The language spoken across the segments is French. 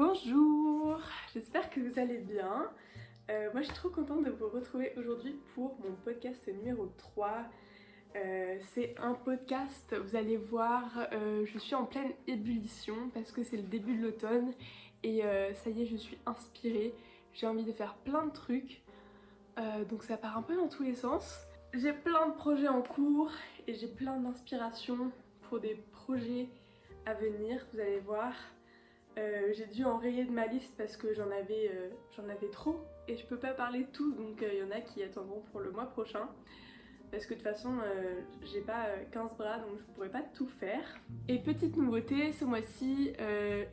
Bonjour, j'espère que vous allez bien. Moi je suis trop contente de vous retrouver aujourd'hui pour mon podcast numéro 3. C'est un podcast, vous allez voir, je suis en pleine ébullition parce que c'est le début de l'automne et ça y est, je suis inspirée. J'ai envie de faire plein de trucs, donc ça part un peu dans tous les sens. J'ai plein de projets en cours et j'ai plein d'inspiration pour des projets à venir, vous allez voir. J'ai dû enrayer de ma liste parce que j'en avais trop et je peux pas parler de tout, donc il y en a qui attendront pour le mois prochain parce que de toute façon j'ai pas 15 bras, donc je pourrais pas tout faire. Et petite nouveauté, ce mois-ci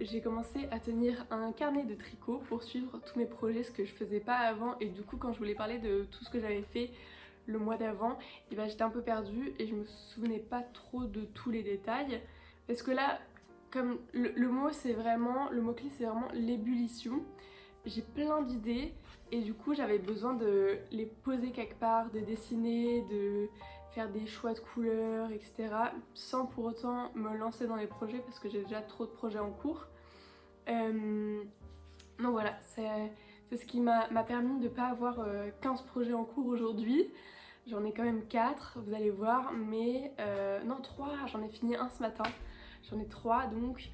j'ai commencé à tenir un carnet de tricot pour suivre tous mes projets, ce que je faisais pas avant, et du coup quand je voulais parler de tout ce que j'avais fait le mois d'avant, et ben j'étais un peu perdue et je me souvenais pas trop de tous les détails parce que là, comme le mot c'est vraiment, le mot-clé c'est vraiment l'ébullition. J'ai plein d'idées et du coup j'avais besoin de les poser quelque part, de dessiner, de faire des choix de couleurs, etc. Sans pour autant me lancer dans les projets parce que j'ai déjà trop de projets en cours. Donc voilà, c'est ce qui m'a permis de ne pas avoir 15 projets en cours aujourd'hui. J'en ai quand même 4, vous allez voir, mais non 3, j'en ai fini un ce matin. J'en ai 3, donc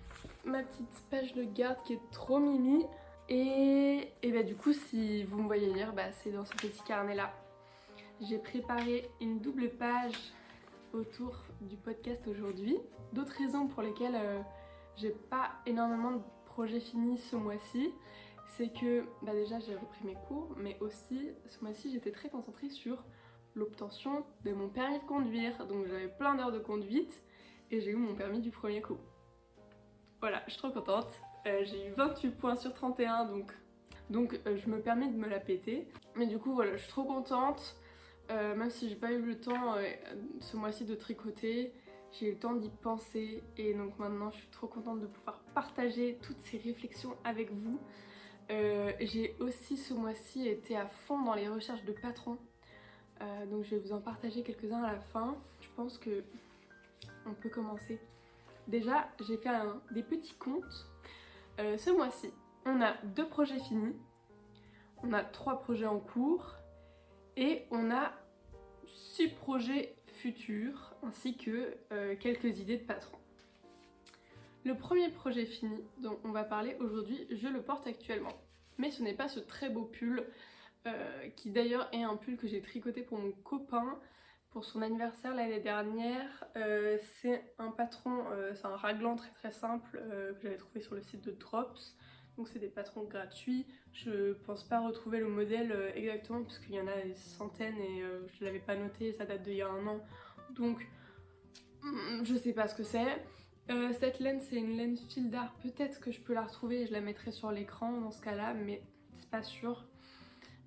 ma petite page de garde qui est trop mimi. Et bah du coup, si vous me voyez lire, bah, c'est dans ce petit carnet là. J'ai préparé une double page autour du podcast aujourd'hui. D'autres raisons pour lesquelles j'ai pas énormément de projets finis ce mois-ci, c'est que bah déjà j'ai repris mes cours, mais aussi ce mois-ci j'étais très concentrée sur l'obtention de mon permis de conduire. Donc j'avais plein d'heures de conduite et j'ai eu mon permis du premier coup. Voilà, je suis trop contente. J'ai eu 28 points sur 31, donc je me permets de me la péter. Mais du coup voilà, je suis trop contente. Même si j'ai pas eu le temps ce mois-ci de tricoter, j'ai eu le temps d'y penser et donc maintenant je suis trop contente de pouvoir partager toutes ces réflexions avec vous. J'ai aussi ce mois-ci été à fond dans les recherches de patrons, donc je vais vous en partager quelques-uns à la fin. Je pense que on peut commencer. Déjà j'ai fait des petits comptes. Ce mois-ci on a 2 projets finis, on a 3 projets en cours et on a 6 projets futurs ainsi que quelques idées de patrons. Le premier projet fini dont on va parler aujourd'hui, je le porte actuellement. Mais ce n'est pas ce très beau pull qui d'ailleurs est un pull que j'ai tricoté pour mon copain pour son anniversaire l'année dernière. C'est un patron, c'est un raglan très très simple que j'avais trouvé sur le site de Drops. Donc c'est des patrons gratuits. Je pense pas retrouver le modèle exactement parce qu'il y en a des centaines et je l'avais pas noté, ça date d'il y a un an. Donc je sais pas ce que c'est. Cette laine c'est une laine fil d'art, peut-être que je peux la retrouver et je la mettrai sur l'écran dans ce cas là, mais c'est pas sûr.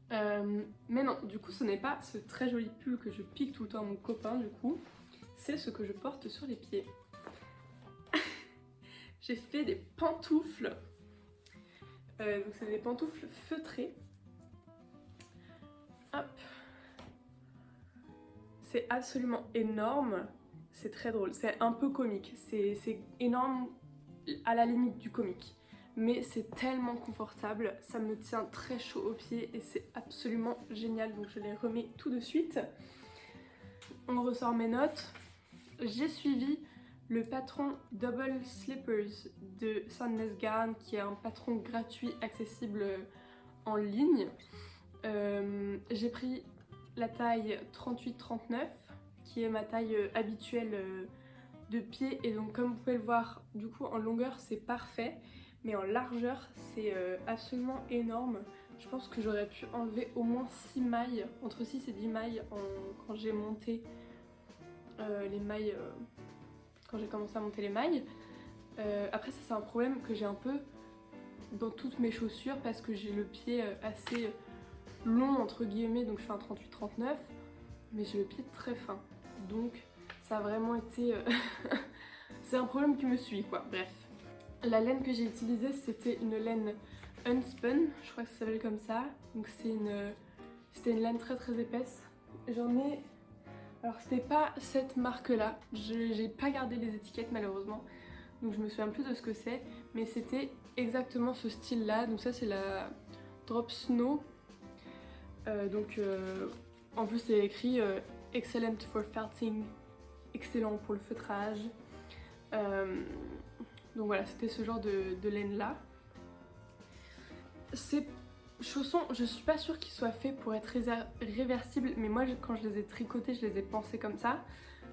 Mais non, du coup ce n'est pas ce très joli pull que je pique tout le temps à mon copain, du coup c'est ce que je porte sur les pieds. J'ai fait des pantoufles. Donc c'est des pantoufles feutrées. Hop. C'est absolument énorme. C'est très drôle. C'est un peu comique. C'est énorme à la limite du comique. Mais c'est tellement confortable. Ça me tient très chaud aux pieds et c'est absolument génial. Donc je les remets tout de suite. On ressort mes notes. J'ai suivi le patron Double Slippers de Sandnes Garn, qui est un patron gratuit accessible en ligne. J'ai pris la taille 38-39 qui est ma taille habituelle de pied, et donc comme vous pouvez le voir, du coup en longueur c'est parfait, mais en largeur c'est absolument énorme. Je pense que j'aurais pu enlever au moins 6 mailles, entre 6 et 10 mailles quand j'ai monté les mailles, quand j'ai commencé à monter les mailles. Après ça c'est un problème que j'ai un peu dans toutes mes chaussures parce que j'ai le pied assez long entre guillemets, donc je fais un 38-39, mais j'ai le pied très fin, donc ça a vraiment été c'est un problème qui me suit quoi. Bref, la laine que j'ai utilisée c'était une laine Unspun, je crois que ça s'appelle comme ça, donc c'était une laine très très épaisse. J'en ai, alors c'était pas cette marque là, j'ai pas gardé les étiquettes malheureusement, donc je me souviens plus de ce que c'est, mais c'était exactement ce style là. Donc ça c'est la Drop Snow, en plus c'est écrit excellent for felting, excellent pour le feutrage. Donc voilà, c'était ce genre de laine là. Ces chaussons, je suis pas sûre qu'ils soient faits pour être réversibles, mais moi quand je les ai tricotés, je les ai pensés comme ça.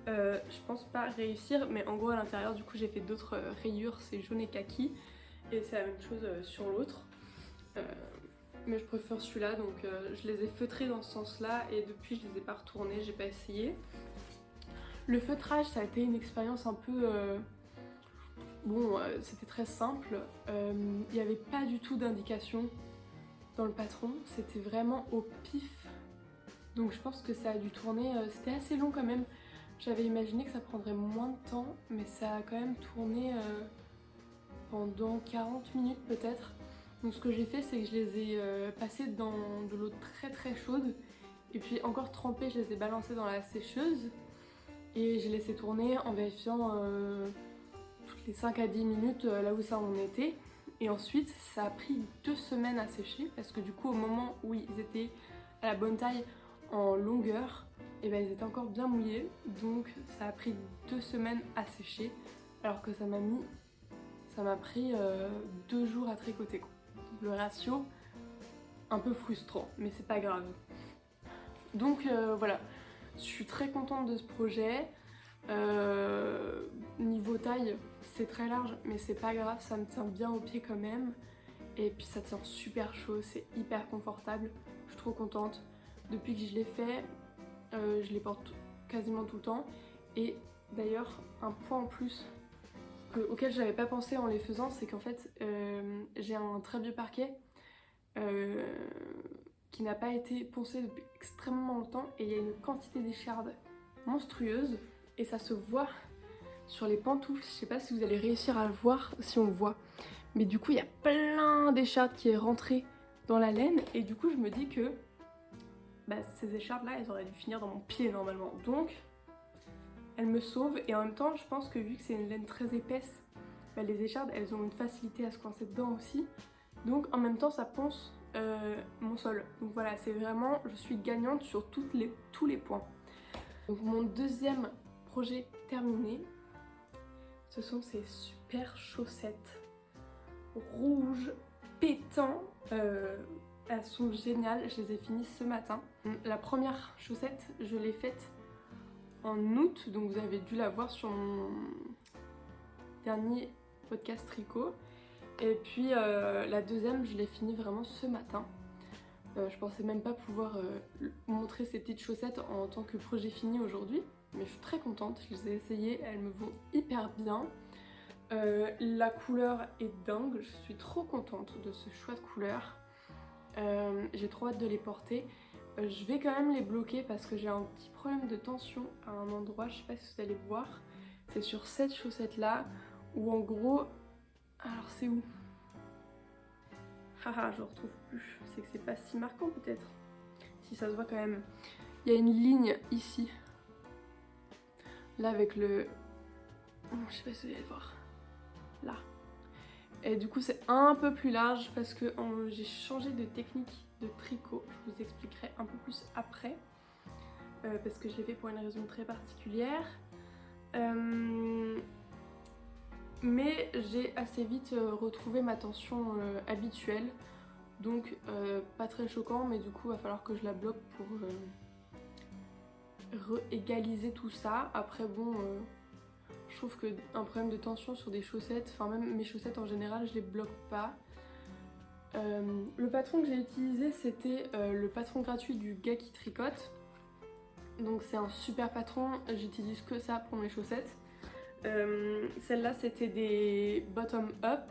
Je pense pas réussir, mais en gros à l'intérieur du coup j'ai fait d'autres rayures, c'est jaune et kaki, et c'est la même chose sur l'autre. Mais je préfère celui-là, donc je les ai feutrés dans ce sens-là, et depuis je les ai pas retournés, j'ai pas essayé. Le feutrage, ça a été une expérience un peu... c'était très simple, il n'y avait pas du tout d'indication dans le patron, c'était vraiment au pif. Donc je pense que ça a dû tourner, c'était assez long quand même. J'avais imaginé que ça prendrait moins de temps, mais ça a quand même tourné pendant 40 minutes peut-être. Donc ce que j'ai fait, c'est que je les ai passés dans de l'eau très très chaude, et puis encore trempés, je les ai balancés dans la sécheuse, et j'ai laissé tourner en vérifiant toutes les 5 à 10 minutes là où ça en était. Et ensuite, ça a pris 2 semaines à sécher, parce que du coup, au moment où ils étaient à la bonne taille en longueur, et ben ils étaient encore bien mouillés, donc ça a pris 2 semaines à sécher, alors que ça m'a pris 2 jours à tricoter quoi. Donc le ratio, un peu frustrant, mais c'est pas grave. Donc voilà, je suis très contente de ce projet. Niveau taille, c'est très large, mais c'est pas grave, ça me tient bien aux pieds quand même. Et puis ça tient super chaud, c'est hyper confortable, je suis trop contente. Depuis que je l'ai fait, je les porte quasiment tout le temps. Et d'ailleurs, un point en plus auquel j'avais pas pensé en les faisant, c'est qu'en fait j'ai un très vieux parquet qui n'a pas été poncé depuis extrêmement longtemps, et il y a une quantité d'échardes monstrueuse, et ça se voit sur les pantoufles. Je sais pas si vous allez réussir à le voir, si on le voit, mais du coup il y a plein d'échardes qui est rentrée dans la laine, et du coup je me dis que ces échardes là elles auraient dû finir dans mon pied normalement, donc elles me sauvent. Et en même temps je pense que vu que c'est une laine très épaisse, les échardes elles ont une facilité à se coincer dedans aussi, donc en même temps ça ponce mon sol. Donc voilà, c'est vraiment, je suis gagnante sur tous les points. Donc mon deuxième projet terminé, ce sont ces super chaussettes rouges pétants. Elles sont géniales, je les ai finies ce matin. La première chaussette, je l'ai faite en août, donc vous avez dû la voir sur mon dernier podcast tricot. Et puis la deuxième, je l'ai finie vraiment ce matin. Je pensais même pas pouvoir montrer ces petites chaussettes en tant que projet fini aujourd'hui, mais je suis très contente, je les ai essayées, elles me vont hyper bien. La couleur est dingue, je suis trop contente de ce choix de couleur. J'ai trop hâte de les porter. Je vais quand même les bloquer parce que j'ai un petit problème de tension à un endroit, je sais pas si vous allez voir. C'est sur cette chaussette là, où en gros... Alors c'est où? Haha, je retrouve plus. C'est que c'est pas si marquant peut-être. Si ça se voit quand même. Il y a une ligne ici. Là avec le... je sais pas si vous allez le voir. Là. Et du coup c'est un peu plus large parce que j'ai changé de technique de tricot. Je vous expliquerai un peu plus après. Parce que je l'ai fait pour une raison très particulière. Mais j'ai assez vite retrouvé ma tension habituelle. Donc pas très choquant, mais du coup il va falloir que je la bloque pour réégaliser tout ça. Après bon, je trouve qu'un problème de tension sur des chaussettes, enfin même mes chaussettes en général, je les bloque pas. Le patron que j'ai utilisé, c'était le patron gratuit du gars qui tricote. Donc c'est un super patron, j'utilise que ça pour mes chaussettes. Celle-là c'était des bottom up.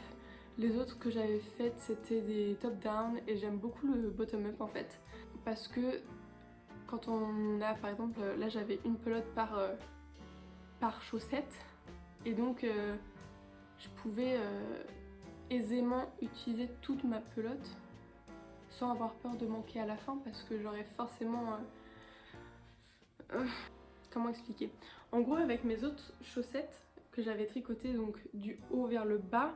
Les autres que j'avais faites c'était des top down, et j'aime beaucoup le bottom up en fait, parce que quand on a par exemple, là j'avais une pelote par chaussette, et donc je pouvais aisément utiliser toute ma pelote sans avoir peur de manquer à la fin, parce que j'aurais forcément... comment expliquer? En gros avec mes autres chaussettes, que j'avais tricoté donc du haut vers le bas,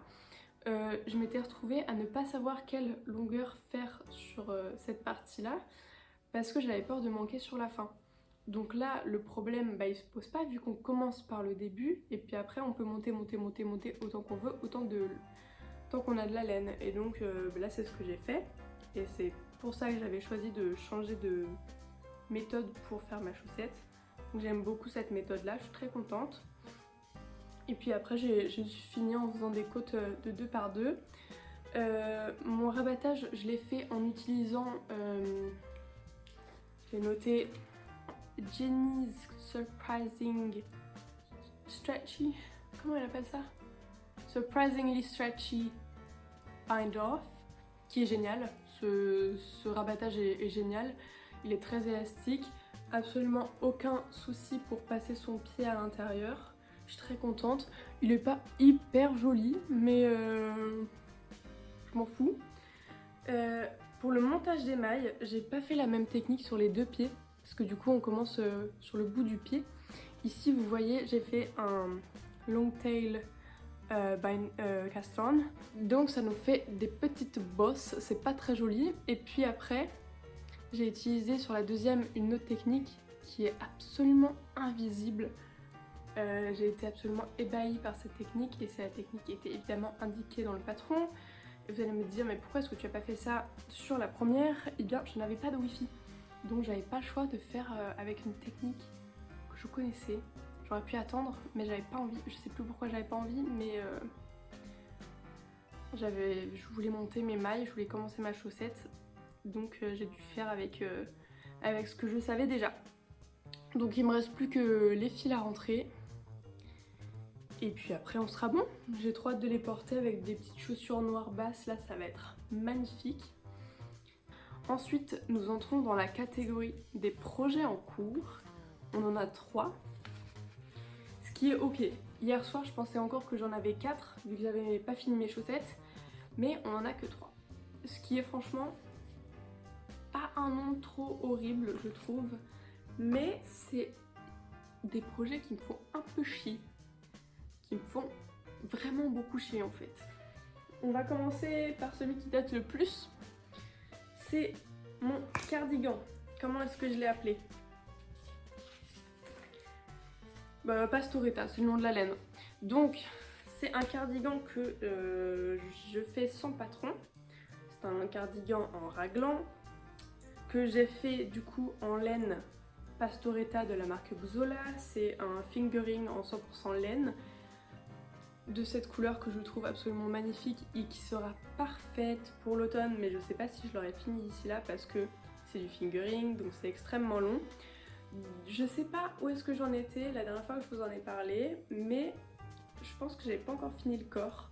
je m'étais retrouvée à ne pas savoir quelle longueur faire sur cette partie-là parce que j'avais peur de manquer sur la fin. Donc là, le problème, il se pose pas vu qu'on commence par le début et puis après on peut monter autant qu'on veut, tant qu'on a de la laine. Et donc là, c'est ce que j'ai fait et c'est pour ça que j'avais choisi de changer de méthode pour faire ma chaussette. Donc j'aime beaucoup cette méthode-là, je suis très contente. Et puis après, j'ai fini en faisant des côtes de 2 par 2. Mon rabattage, je l'ai fait en utilisant, j'ai noté Jenny's Surprising Stretchy, comment elle appelle ça? Surprisingly Stretchy Bind Off, qui est génial. Ce rabattage est génial, il est très élastique, absolument aucun souci pour passer son pied à l'intérieur. Je suis très contente. Il est pas hyper joli, mais je m'en fous. Pour le montage des mailles, j'ai pas fait la même technique sur les 2 pieds, parce que du coup on commence sur le bout du pied. Ici vous voyez, j'ai fait un long tail cast on, donc ça nous fait des petites bosses, c'est pas très joli. Et puis après, j'ai utilisé sur la deuxième une autre technique qui est absolument invisible. J'ai été absolument ébahie par cette technique et c'est la technique qui était évidemment indiquée dans le patron. Et vous allez me dire, mais pourquoi est-ce que tu as pas fait ça sur la première? Eh bien, je n'avais pas de wifi, donc j'avais pas le choix de faire avec une technique que je connaissais. J'aurais pu attendre, mais j'avais pas envie. Je sais plus pourquoi j'avais pas envie, mais je voulais monter mes mailles, je voulais commencer ma chaussette, donc j'ai dû faire avec ce que je savais déjà. Donc il me reste plus que les fils à rentrer. Et puis après on sera bon. J'ai trop hâte de les porter avec des petites chaussures noires basses, là ça va être magnifique. Ensuite nous entrons dans la catégorie des projets en cours. On en a 3. Ce qui est ok. Hier soir je pensais encore que j'en avais 4 vu que j'avais pas fini mes chaussettes. Mais on en a que 3. Ce qui est franchement pas un nombre trop horrible je trouve. Mais c'est des projets qui me font un peu chier. Qui me font vraiment beaucoup chier en fait. On va commencer par celui qui date le plus. C'est mon cardigan. Comment est-ce que je l'ai appelé? Pastoretta, c'est le nom de la laine. Donc c'est un cardigan que je fais sans patron. C'est un cardigan en raglan que j'ai fait du coup en laine Pastoretta de la marque Xola. C'est un fingering en 100% laine de cette couleur que je trouve absolument magnifique et qui sera parfaite pour l'automne, mais je sais pas si je l'aurai fini d'ici là parce que c'est du fingering donc c'est extrêmement long. Je sais pas où est-ce que j'en étais la dernière fois que je vous en ai parlé, mais je pense que j'avais pas encore fini le corps.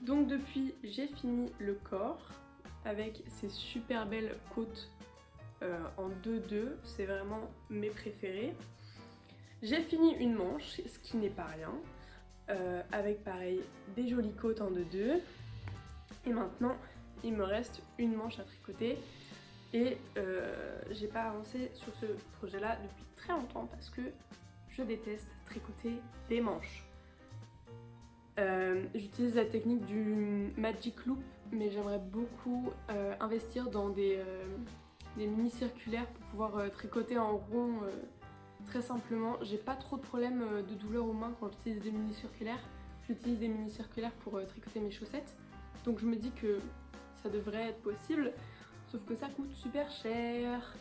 Donc depuis j'ai fini le corps avec ces super belles côtes en 2-2, c'est vraiment mes préférés. J'ai fini une manche, ce qui n'est pas rien. Avec pareil des jolies côtes en 2-2 et maintenant il me reste une manche à tricoter et j'ai pas avancé sur ce projet là depuis très longtemps parce que je déteste tricoter des manches. J'utilise la technique du Magic Loop mais j'aimerais beaucoup investir dans des mini circulaires pour pouvoir tricoter en rond très simplement. J'ai pas trop de problèmes de douleur aux mains quand j'utilise des mini circulaires. J'utilise des mini circulaires pour tricoter mes chaussettes. Donc je me dis que ça devrait être possible. Sauf que ça coûte super cher.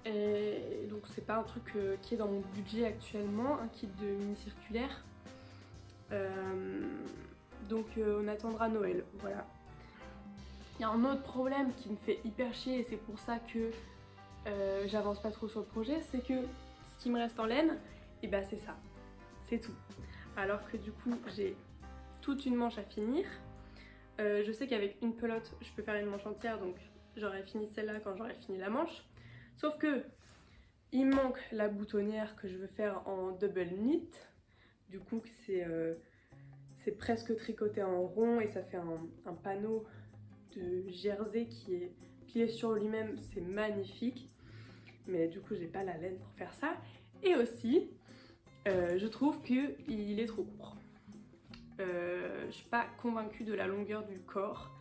Et donc c'est pas un truc qui est dans mon budget actuellement, un kit de mini circulaire. Donc on attendra Noël, voilà. Il y a un autre problème qui me fait hyper chier et c'est pour ça que j'avance pas trop sur le projet, c'est que ce qui me reste en laine, et bah c'est ça, c'est tout. Alors que du coup j'ai toute une manche à finir. Je sais qu'avec une pelote je peux faire une manche entière, donc j'aurais fini celle-là quand j'aurais fini la manche. Sauf que il me manque la boutonnière que je veux faire en double knit. Du coup c'est presque tricoté en rond et ça fait un panneau de jersey qui est plié sur lui-même, c'est magnifique. Mais du coup j'ai pas la laine pour faire ça. Et aussi Je trouve qu'il est trop court. Je suis pas convaincue de la longueur du corps.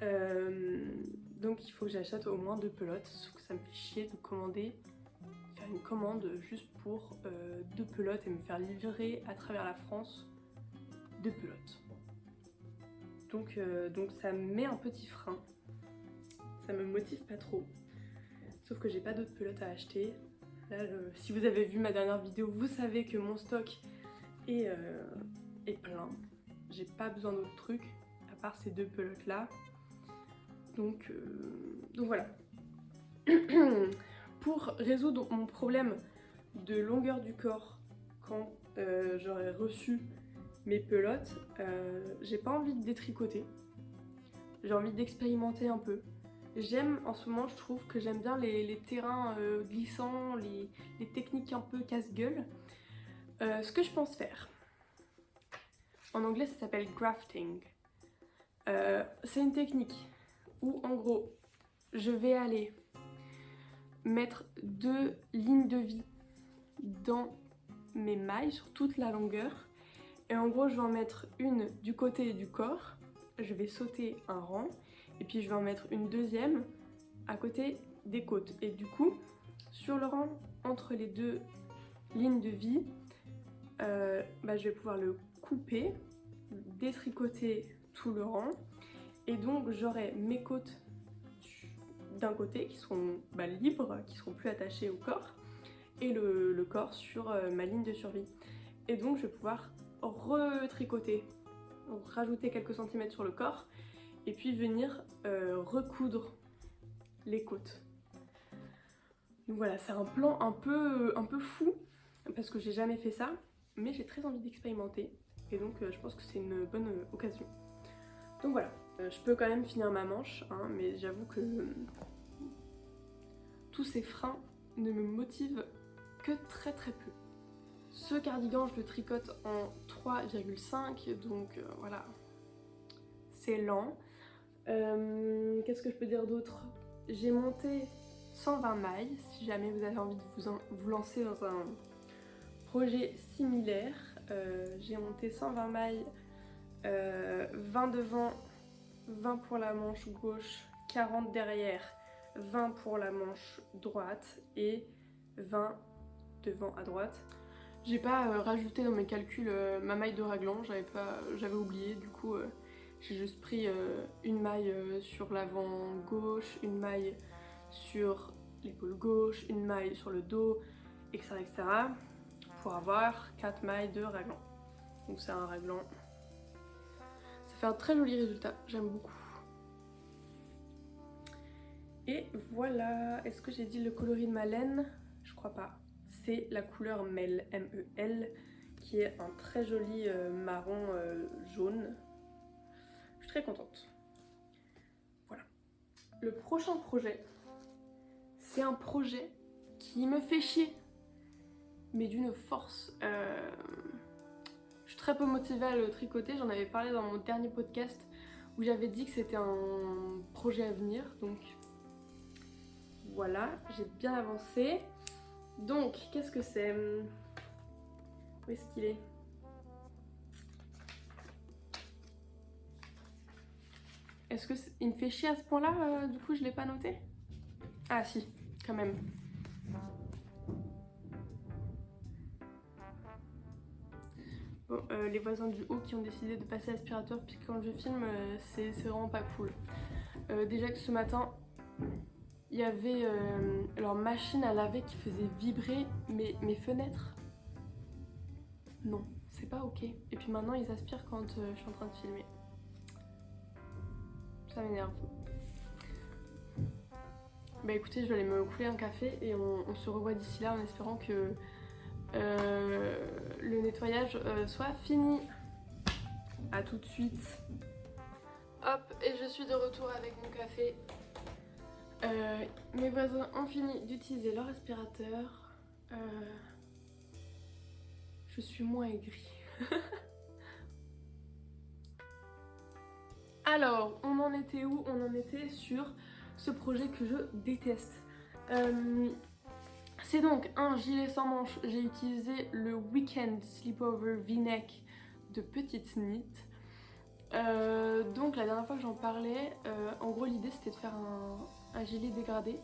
Donc il faut que j'achète au moins 2 pelotes, sauf que ça me fait chier de faire une commande juste pour 2 pelotes et me faire livrer à travers la France 2 pelotes. Donc ça me met un petit frein, ça me motive pas trop, sauf que j'ai pas d'autres pelotes à acheter. Là, si vous avez vu ma dernière vidéo, vous savez que mon stock est plein. J'ai pas besoin d'autres trucs à part ces 2 pelotes là. Donc voilà. Pour résoudre mon problème de longueur du corps quand j'aurai reçu mes pelotes, j'ai pas envie de détricoter. J'ai envie d'expérimenter un peu. J'aime en ce moment, je trouve que j'aime bien les terrains glissants, les techniques un peu casse-gueule. Ce que je pense faire, en anglais ça s'appelle grafting. C'est une technique où en gros je vais aller mettre 2 lignes de vie dans mes mailles sur toute la longueur et en gros je vais en mettre une du côté du corps, je vais sauter un rang et puis je vais en mettre une deuxième à côté des côtes et du coup sur le rang entre les 2 lignes de vie je vais pouvoir le couper, détricoter tout le rang et donc j'aurai mes côtes d'un côté qui seront libres, qui seront plus attachées au corps et le corps sur ma ligne de survie. Et donc je vais pouvoir retricoter, rajouter quelques centimètres sur le corps et puis venir recoudre les côtes. Donc voilà, c'est un plan un peu fou parce que j'ai jamais fait ça, mais j'ai très envie d'expérimenter et donc je pense que c'est une bonne occasion. Donc voilà, je peux quand même finir ma manche, hein, mais j'avoue que tous ces freins ne me motivent que très peu. Ce cardigan, je le tricote en 3,5, donc voilà, c'est lent. Qu'est-ce que je peux dire d'autre? J'ai monté 120 mailles, si jamais vous avez envie de vous lancer dans un projet similaire. J'ai monté 120 mailles, 20 devant, 20 pour la manche gauche, 40 derrière, 20 pour la manche droite et 20 devant à droite. J'ai pas rajouté dans mes calculs ma maille de raglan, j'avais oublié, du coup j'ai juste pris une maille sur l'avant gauche, une maille sur l'épaule gauche, une maille sur le dos, etc. pour avoir 4 mailles de raglan. Donc c'est un raglan. Ça fait un très joli résultat, j'aime beaucoup. Et voilà, est-ce que j'ai dit le coloris de ma laine? Je crois pas. C'est la couleur MEL, M-E-L, qui est un très joli marron jaune. Je suis très contente. Voilà. Le prochain projet, c'est un projet qui me fait chier, mais d'une force. Je suis très peu motivée à le tricoter, j'en avais parlé dans mon dernier podcast où j'avais dit que c'était un projet à venir, donc voilà, j'ai bien avancé. Donc, qu'est-ce que c'est? Où est-ce qu'il est? Est-ce que il me fait chier à ce point-là, du coup je l'ai pas noté? Ah si, quand même. Bon, les voisins du haut qui ont décidé de passer l'aspirateur puis quand je filme, c'est vraiment pas cool. Déjà que ce matin, il y avait leur machine à laver qui faisait vibrer mes fenêtres. Non, c'est pas ok. Et puis maintenant ils aspirent quand je suis en train de filmer. Ça m'énerve. Bah écoutez, je vais aller me couler un café et on se revoit d'ici là en espérant que le nettoyage soit fini. A tout de suite. Hop, et je suis de retour avec mon café. Mes voisins ont fini d'utiliser leur aspirateur. Je suis moins aigrie. Alors, on en était où? On en était sur ce projet que je déteste. C'est donc un gilet sans manches. J'ai utilisé le Weekend Sleepover V-neck de Petite Knit. Donc la dernière fois que j'en parlais, en gros l'idée c'était de faire un gilet dégradé.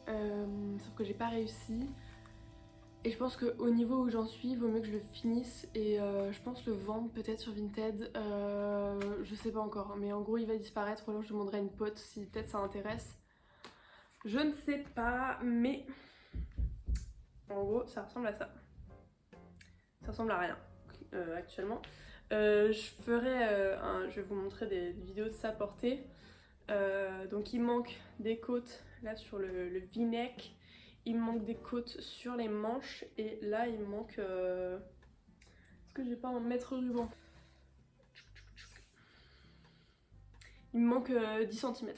Sauf que j'ai pas réussi. Et je pense qu'au niveau où j'en suis, il vaut mieux que je le finisse et je pense le vendre peut-être sur Vinted. Je sais pas encore, mais en gros il va disparaître. Ou alors je demanderai à une pote si peut-être ça intéresse. Je ne sais pas, mais en gros ça ressemble à ça. Ça ressemble à rien actuellement. Je vais vous montrer des vidéos de ça portée. Donc il manque des côtes là sur le V-neck. Il me manque des côtes sur les manches et là il me manque... Est-ce que j'ai pas un mètre ruban? Il me manque 10 cm.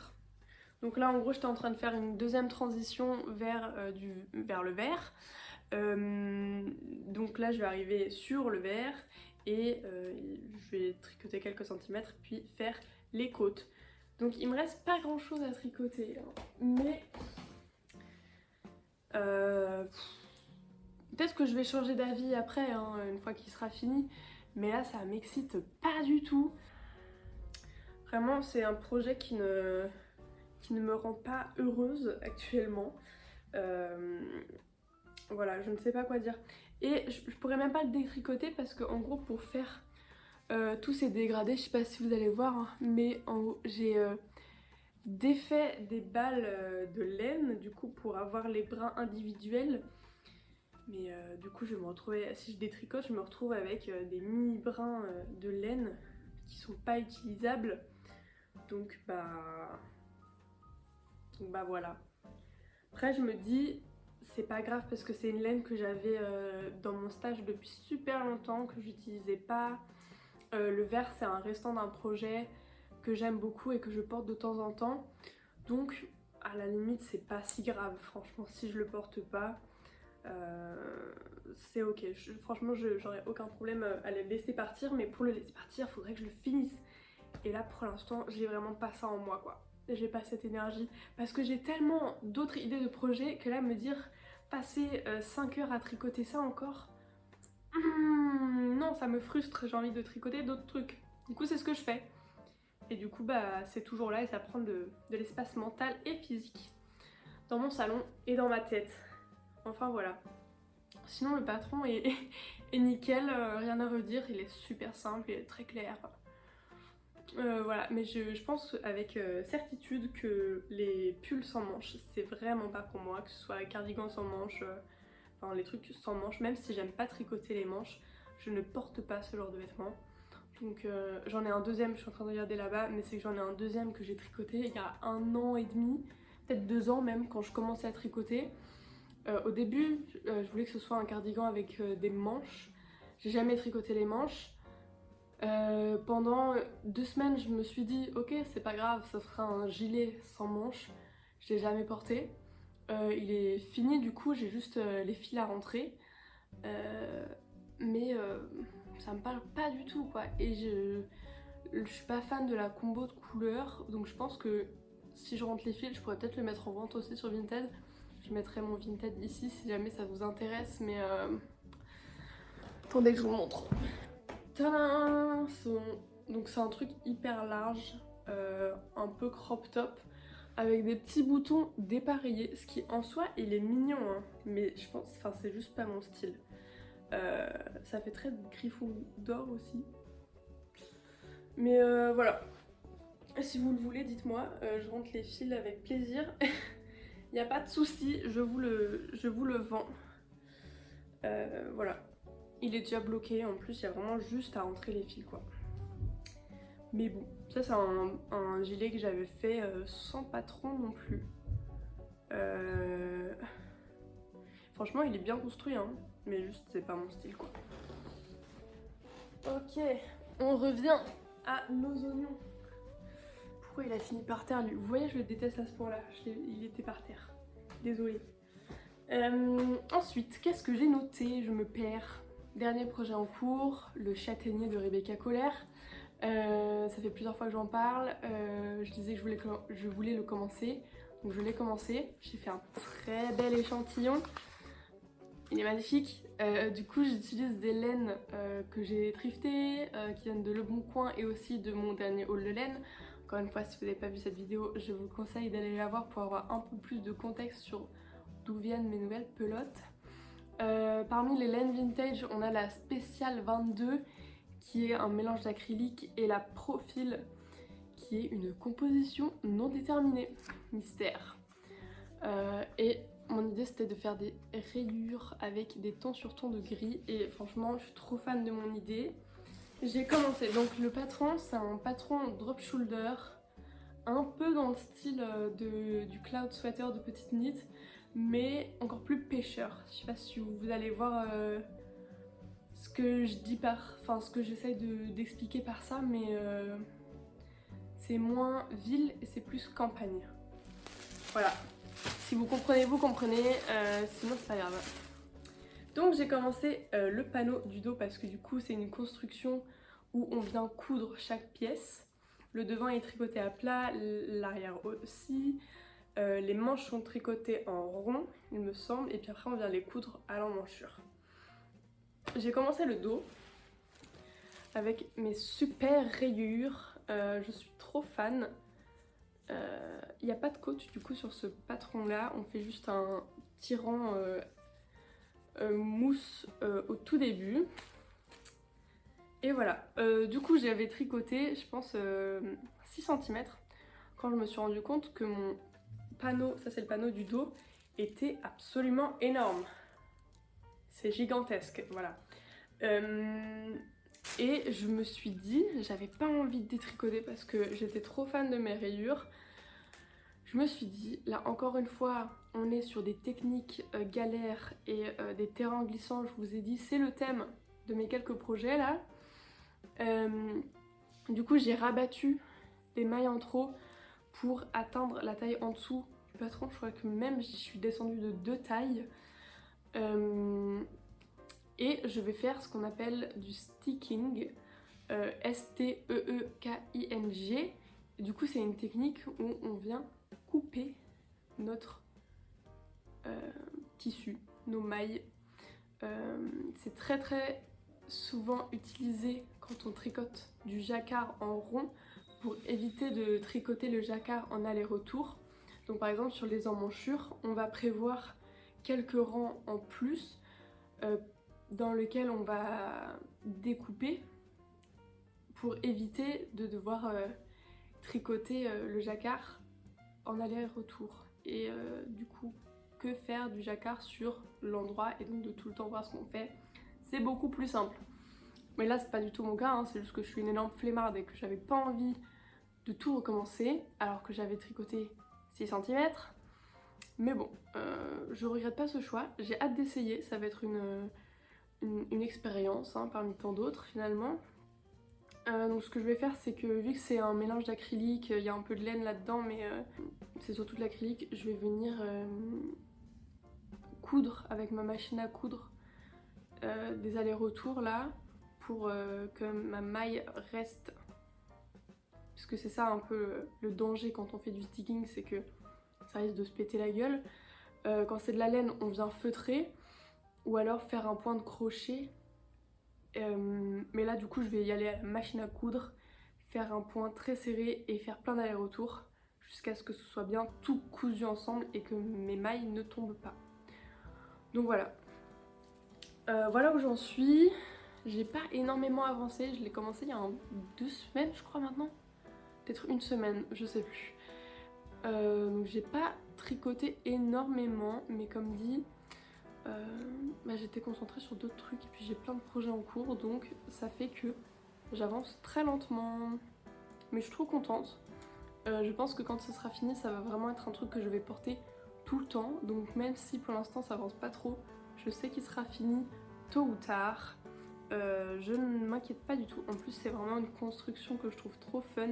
Donc là en gros j'étais en train de faire une deuxième transition vers le vert. Donc là je vais arriver sur le vert et je vais tricoter quelques centimètres puis faire les côtes. Donc il me reste pas grand chose à tricoter hein. Mais peut-être que je vais changer d'avis après hein, une fois qu'il sera fini, mais là ça m'excite pas du tout. Vraiment c'est un projet qui ne me rend pas heureuse actuellement. Voilà, je ne sais pas quoi dire. Et je pourrais même pas le détricoter parce qu'en gros pour faire tous ces dégradés, je sais pas si vous allez voir, hein, mais en gros j'ai défait des balles de laine du coup pour avoir les brins individuels. Mais du coup je vais me retrouver, si je détricote, je me retrouve avec des mini brins de laine qui sont pas utilisables. Donc bah voilà. Après je me dis c'est pas grave parce que c'est une laine que j'avais dans mon stage depuis super longtemps, que j'utilisais pas. Le vert c'est un restant d'un projet que j'aime beaucoup et que je porte de temps en temps. Donc à la limite c'est pas si grave, franchement si je le porte pas c'est ok. Franchement j'aurais aucun problème à le laisser partir, mais pour le laisser partir faudrait que je le finisse. Et là pour l'instant j'ai vraiment pas ça en moi quoi. J'ai pas cette énergie parce que j'ai tellement d'autres idées de projets que là me dire passer 5 heures à tricoter ça encore, non ça me frustre, j'ai envie de tricoter d'autres trucs. Du coup c'est ce que je fais. Et du coup bah c'est toujours là et ça prend de l'espace mental et physique dans mon salon et dans ma tête. Enfin voilà. Sinon le patron est nickel, rien à redire, il est super simple, il est très clair. Voilà, mais je pense avec certitude que les pulls sans manches c'est vraiment pas pour moi, que ce soit les cardigans sans manches, enfin les trucs sans manches, même si j'aime pas tricoter les manches, je ne porte pas ce genre de vêtements. Donc j'en ai un deuxième, je suis en train de regarder là-bas, mais c'est que j'en ai un deuxième que j'ai tricoté il y a 1 an et demi, peut-être 2 ans même, quand je commençais à tricoter. Au début, je voulais que ce soit un cardigan avec des manches, j'ai jamais tricoté les manches. Pendant 2 semaines, je me suis dit ok, c'est pas grave, ça fera un gilet sans manches. Je l'ai jamais porté. Il est fini, du coup, j'ai juste les fils à rentrer. Mais ça me parle pas du tout quoi. Et je suis pas fan de la combo de couleurs, donc je pense que si je rentre les fils, je pourrais peut-être le mettre en vente aussi sur Vinted. Je mettrai mon Vinted ici si jamais ça vous intéresse, mais attendez que je vous montre. Tadam! Donc c'est un truc hyper large, un peu crop top, avec des petits boutons dépareillés, ce qui en soi il est mignon, hein, mais je pense, enfin c'est juste pas mon style. Ça fait très griffon d'or aussi. Mais voilà. Si vous le voulez, dites-moi, je rentre les fils avec plaisir. Il n'y a pas de souci, je vous le vends. Voilà. Il est déjà bloqué, en plus il y a vraiment juste à rentrer les fils quoi. Mais bon, ça c'est un gilet que j'avais fait sans patron non plus. Franchement il est bien construit hein, mais juste c'est pas mon style quoi. Ok, on revient à nos oignons. Pourquoi il a fini par terre lui? Vous voyez je le déteste à ce point là, il était par terre. Désolée. Ensuite, qu'est-ce que j'ai noté? Je me perds. Dernier projet en cours, le châtaignier de Rebecca Colère. Ça fait plusieurs fois que j'en parle. Je disais que je voulais le commencer. Donc je l'ai commencé, j'ai fait un très bel échantillon. Il est magnifique. Du coup j'utilise des laines que j'ai thriftées, qui viennent de Le Bon Coin et aussi de mon dernier haul de laine. Encore une fois, si vous n'avez pas vu cette vidéo, je vous conseille d'aller la voir pour avoir un peu plus de contexte sur d'où viennent mes nouvelles pelotes. Parmi les laines vintage, on a la Spéciale 22 qui est un mélange d'acrylique et la Profil qui est une composition non déterminée. Mystère. Et mon idée c'était de faire des rayures avec des tons sur tons de gris et franchement je suis trop fan de mon idée. J'ai commencé, donc le patron c'est un patron drop shoulder, un peu dans le style du cloud sweater de petite knit, mais encore plus pêcheur. Je sais pas si vous allez voir ce que je dis enfin ce que j'essaye d'expliquer par ça, mais c'est moins ville et c'est plus campagne. Voilà. Si vous comprenez, vous comprenez, sinon c'est pas grave. Donc j'ai commencé le panneau du dos parce que du coup c'est une construction où on vient coudre chaque pièce. Le devant est tricoté à plat, l'arrière aussi. Les manches sont tricotées en rond, il me semble, et puis après on vient les coudre à l'emmanchure. J'ai commencé le dos avec mes super rayures, je suis trop fan. Il n'y a pas de côte du coup sur ce patron là, on fait juste un tirant mousse au tout début. Et voilà, du coup j'avais tricoté je pense 6 cm quand je me suis rendu compte que mon panneau, ça c'est le panneau du dos, était absolument énorme. C'est gigantesque, voilà. Et je me suis dit, j'avais pas envie de détricoter parce que j'étais trop fan de mes rayures. Je me suis dit, là encore une fois, on est sur des techniques galères et des terrains glissants, je vous ai dit, c'est le thème de mes quelques projets là. Du coup j'ai rabattu les mailles en trop pour atteindre la taille en dessous du patron. Je crois que même je suis descendue de 2 tailles. Et je vais faire ce qu'on appelle du sticking, S-T-E-E-K-I-N-G. Du coup c'est une technique où on vient couper notre tissu, nos mailles. C'est très souvent utilisé quand on tricote du jacquard en rond pour éviter de tricoter le jacquard en aller-retour. Donc par exemple sur les emmanchures, on va prévoir quelques rangs en plus dans lesquels on va découper pour éviter de devoir tricoter le jacquard en aller-retour. Et du coup, que faire du jacquard sur l'endroit et donc de tout le temps voir ce qu'on fait, c'est beaucoup plus simple. Mais là c'est pas du tout mon cas, hein, c'est juste que je suis une énorme flemmarde et que j'avais pas envie de tout recommencer alors que j'avais tricoté 6 cm. Mais bon, je regrette pas ce choix, j'ai hâte d'essayer, ça va être une expérience hein, parmi tant d'autres finalement. Donc ce que je vais faire c'est que vu que c'est un mélange d'acrylique, il y a un peu de laine là-dedans mais c'est surtout de l'acrylique, je vais venir coudre avec ma machine à coudre des allers-retours là pour que ma maille reste, parce que c'est ça un peu le danger quand on fait du sticking, c'est que ça risque de se péter la gueule. Quand c'est de la laine on vient feutrer ou alors faire un point de crochet. Mais là du coup je vais y aller à la machine à coudre, faire un point très serré et faire plein d'allers-retours jusqu'à ce que ce soit bien tout cousu ensemble et que mes mailles ne tombent pas. Donc voilà. Voilà où j'en suis. J'ai pas énormément avancé, je l'ai commencé il y a 2 semaines je crois maintenant. Peut-être 1 semaine, je sais plus. Donc j'ai pas tricoté énormément, mais comme dit, j'étais concentrée sur d'autres trucs et puis j'ai plein de projets en cours, donc ça fait que j'avance très lentement. Mais je suis trop contente. Je pense que quand ce sera fini, ça va vraiment être un truc que je vais porter tout le temps. Donc même si pour l'instant ça avance pas trop, je sais qu'il sera fini tôt ou tard. Je ne m'inquiète pas du tout. En plus c'est vraiment une construction que je trouve trop fun.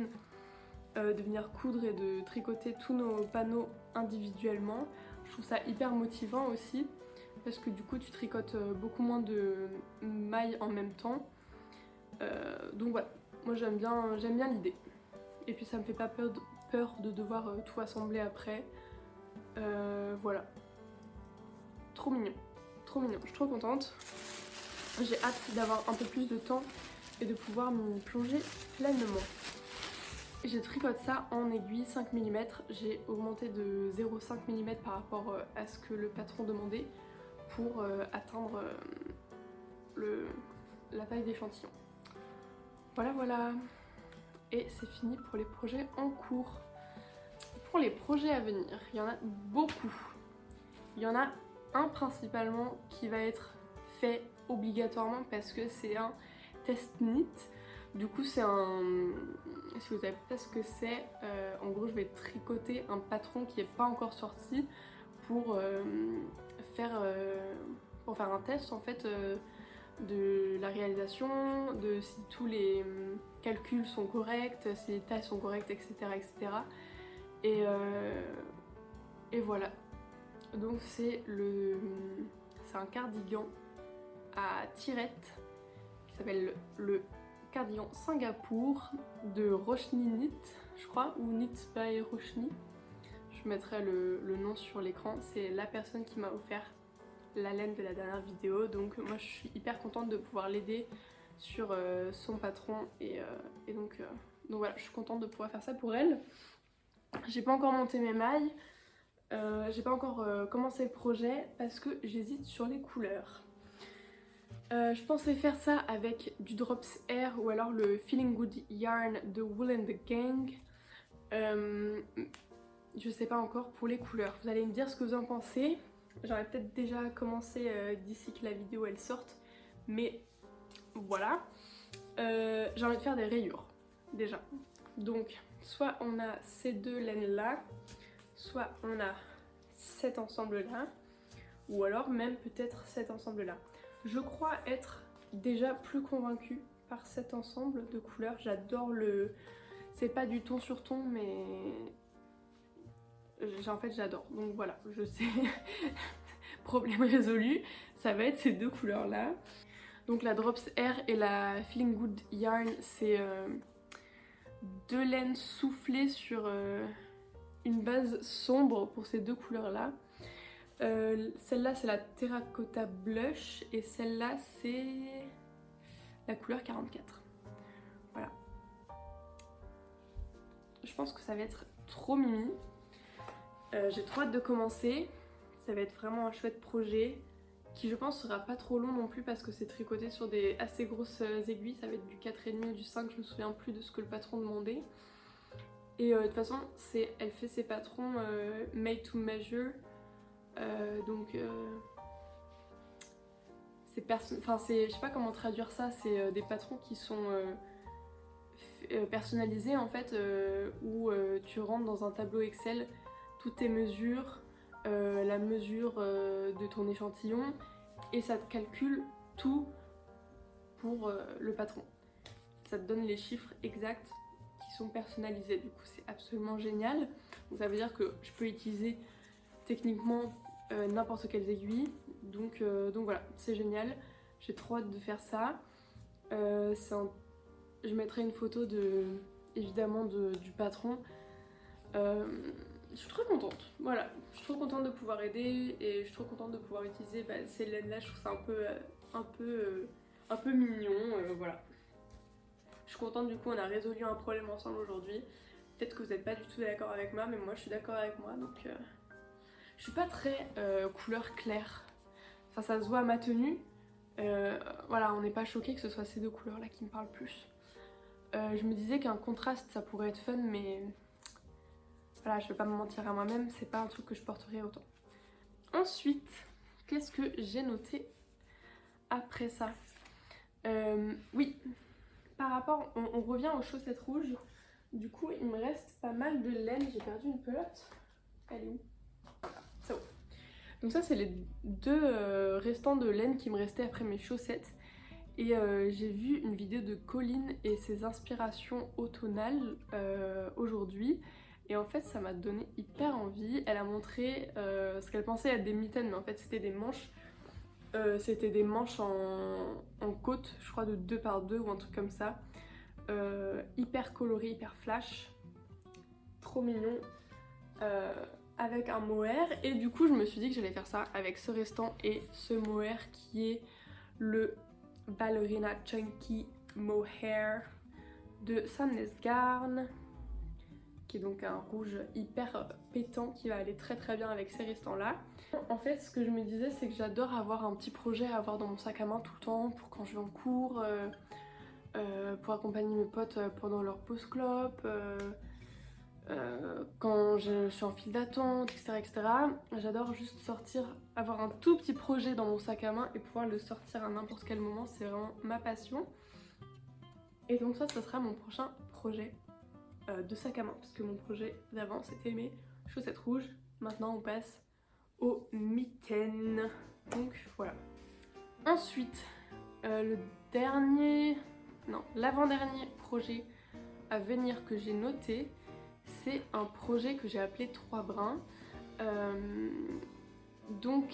De venir coudre et de tricoter tous nos panneaux individuellement. Je trouve ça hyper motivant aussi parce que du coup tu tricotes beaucoup moins de mailles en même temps. Donc voilà, moi j'aime bien l'idée. Et puis ça me fait pas peur de devoir tout assembler après. Voilà. Trop mignon. Trop mignon. Je suis trop contente. J'ai hâte d'avoir un peu plus de temps et de pouvoir m'y plonger pleinement. Je tricote ça en aiguille 5 mm. J'ai augmenté de 0,5 mm par rapport à ce que le patron demandait pour atteindre la taille d'échantillon. Voilà voilà. Et c'est fini pour les projets en cours. Pour les projets à venir, il y en a beaucoup. Il y en a un principalement qui va être fait obligatoirement parce que c'est un test knit. Du coup c'est un... Si vous savez pas ce que c'est, en gros je vais tricoter un patron qui n'est pas encore sorti pour faire un test en fait de la réalisation, de si tous les calculs sont corrects, si les tailles sont correctes, etc. etc. Et voilà. Donc c'est un cardigan à tirettes qui s'appelle le cardigan Singapour de Roshni Knit, je crois, ou Knit by Roshni. Je mettrai le nom sur l'écran. C'est la personne qui m'a offert la laine de la dernière vidéo, donc moi je suis hyper contente de pouvoir l'aider sur son patron et donc voilà, je suis contente de pouvoir faire ça pour elle. J'ai pas encore monté mes mailles, j'ai pas encore commencé le projet parce que j'hésite sur les couleurs. Je pensais faire ça avec du Drops Air ou alors le Feeling Good Yarn de Wool and the Gang. Je sais pas encore pour les couleurs, vous allez me dire ce que vous en pensez. J'aurais peut-être déjà commencé d'ici que la vidéo elle sorte, mais voilà. J'ai envie de faire des rayures déjà. Donc soit on a ces deux laines là, soit on a cet ensemble là, ou alors même peut-être cet ensemble là. Je crois être déjà plus convaincue par cet ensemble de couleurs. J'adore le... C'est pas du ton sur ton, mais... En fait j'adore. Donc voilà, je sais. Problème résolu. Ça va être ces deux couleurs là. Donc la Drops Air et la Feeling Good Yarn, c'est deux laines soufflées sur une base sombre pour ces deux couleurs là. Celle-là c'est la Terracotta Blush et celle-là c'est la couleur 44. Voilà. Je pense que ça va être trop mimi. J'ai trop hâte de commencer. Ça va être vraiment un chouette projet qui je pense sera pas trop long non plus parce que c'est tricoté sur des assez grosses aiguilles. Ça va être du 4,5 ou du 5, je me souviens plus de ce que le patron demandait. Et de toute façon elle fait ses patrons made to measure. Je sais pas comment traduire ça, c'est des patrons qui sont personnalisés en fait, où tu rentres dans un tableau Excel toutes tes mesures, la mesure de ton échantillon et ça te calcule tout pour le patron. Ça te donne les chiffres exacts qui sont personnalisés, du coup c'est absolument génial. Donc ça veut dire que je peux utiliser techniquement n'importe quelles aiguilles, donc voilà, c'est génial. J'ai trop hâte de faire ça. Je mettrai une photo évidemment du patron. Je suis trop contente, voilà, je suis trop contente de pouvoir aider et je suis trop contente de pouvoir utiliser ces laines là. Je trouve ça un peu mignon, voilà. Je suis contente, du coup on a résolu un problème ensemble aujourd'hui. Peut-être que vous n'êtes pas du tout d'accord avec moi, mais moi je suis d'accord avec moi, donc je suis pas très couleur claire. Enfin ça se voit à ma tenue, voilà, on n'est pas choqué que ce soit ces deux couleurs là qui me parlent plus. Je me disais qu'un contraste ça pourrait être fun, mais voilà, je vais pas me mentir à moi-même, c'est pas un truc que je porterai autant. Ensuite, qu'est-ce que j'ai noté après ça? Oui, par rapport, on revient aux chaussettes rouges. Du coup, il me reste pas mal de laine. J'ai perdu une pelote. Elle est où? Voilà, c'est bon. Donc ça, c'est les deux restants de laine qui me restaient après mes chaussettes. Et j'ai vu une vidéo de Colline et ses inspirations automnales aujourd'hui. Et en fait ça m'a donné hyper envie. Elle a montré ce qu'elle pensait être des mitaines, mais en fait c'était des manches. C'était des manches en côte, je crois de 2 par 2 ou un truc comme ça. Hyper coloré, hyper flash. Trop mignon. avec un mohair et du coup je me suis dit que j'allais faire ça avec ce restant et ce mohair qui est le Ballerina Chunky Mohair de Sandnes Garn, qui est donc un rouge hyper pétant qui va aller très très bien avec ces restants là. En fait ce que je me disais c'est que j'adore avoir un petit projet à avoir dans mon sac à main tout le temps pour quand je vais en cours, pour accompagner mes potes pendant leur pause clope, quand je suis en file d'attente, etc., etc. J'adore juste sortir, avoir un tout petit projet dans mon sac à main et pouvoir le sortir à n'importe quel moment, c'est vraiment ma passion. Et donc ça sera mon prochain projet de sac à main, parce que mon projet d'avant c'était mes chaussettes rouges. Maintenant on passe aux mitaines. Donc voilà. Ensuite, l'avant-dernier projet à venir que j'ai noté, c'est un projet que j'ai appelé 3 brins. Donc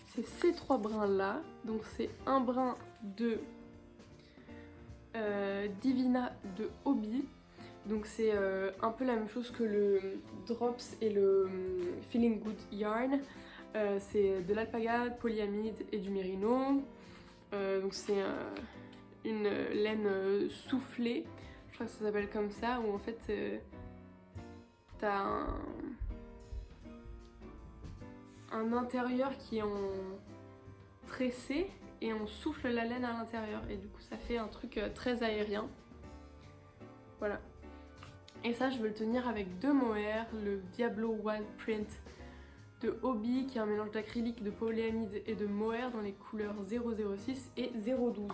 c'est ces 3 brins là. Donc c'est un brin de Divina de Hobby. Donc c'est un peu la même chose que le Drops et le Feeling Good Yarn. C'est de l'alpaga, de polyamide et du mérino. Donc c'est une laine soufflée, je crois que ça s'appelle comme ça, où en fait t'as un intérieur qui est en tressé et on souffle la laine à l'intérieur et du coup ça fait un truc très aérien. Voilà. Et ça je veux le tenir avec 2 mohair, le Diablo Wild Print de Hobby qui est un mélange d'acrylique, de polyamide et de mohair dans les couleurs 006 et 012.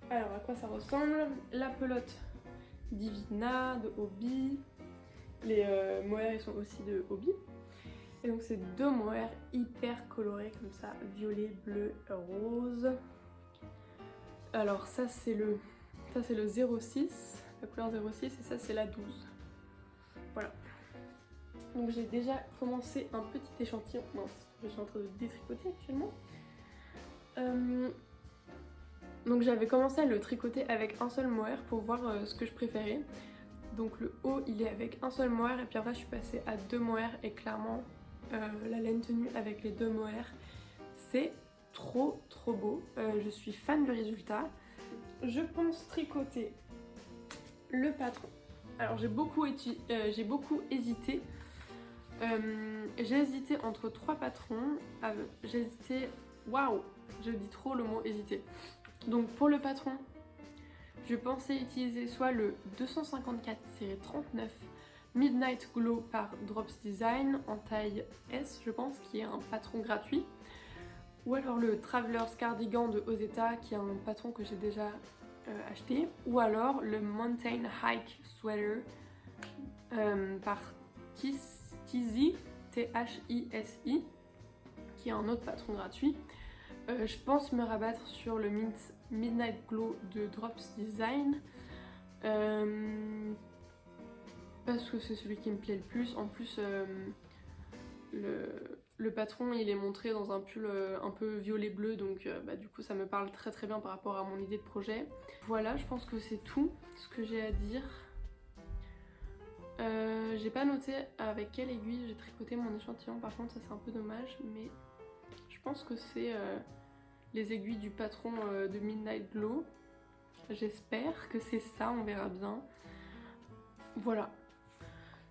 Alors à quoi ça ressemble? La pelote Divina de Hobby, les mohairs ils sont aussi de Hobby. Et donc c'est 2 mohairs hyper colorés comme ça, violet, bleu, rose. Alors ça c'est le 06, la couleur 06 et ça c'est la 12. Voilà. Donc j'ai déjà commencé un petit échantillon. Mince, je suis en train de détricoter actuellement. Donc j'avais commencé à le tricoter avec un seul mohair pour voir ce que je préférais. Donc le haut il est avec un seul mohair et puis après je suis passée à 2 mohairs et clairement la laine tenue avec les 2 mohairs c'est trop beau. Je suis fan du résultat. Je pense tricoter le patron. Alors j'ai beaucoup hésité. J'ai hésité entre 3 patrons. J'ai hésité. Waouh, je dis trop le mot hésiter. Donc pour le patron, je pensais utiliser soit le 254-39 Midnight Glow par Drops Design en taille S, je pense, qui est un patron gratuit. Ou alors le Traveler's Cardigan de Ozeta, qui est un patron que j'ai déjà acheté. Ou alors le Mountain Hike Sweater par Thisi, Thisi, qui est un autre patron gratuit. Je pense me rabattre sur le Midnight Glow de Drops Design parce que c'est celui qui me plaît le plus. En plus le patron il est montré dans un pull un peu violet bleu, donc du coup ça me parle très bien par rapport à mon idée de projet. Voilà, je pense que c'est tout ce que j'ai à dire. J'ai pas noté avec quelle aiguille j'ai tricoté mon échantillon, par contre ça c'est un peu dommage, mais je pense que c'est les aiguilles du patron de Midnight Glow. J'espère que c'est ça, on verra bien. Voilà.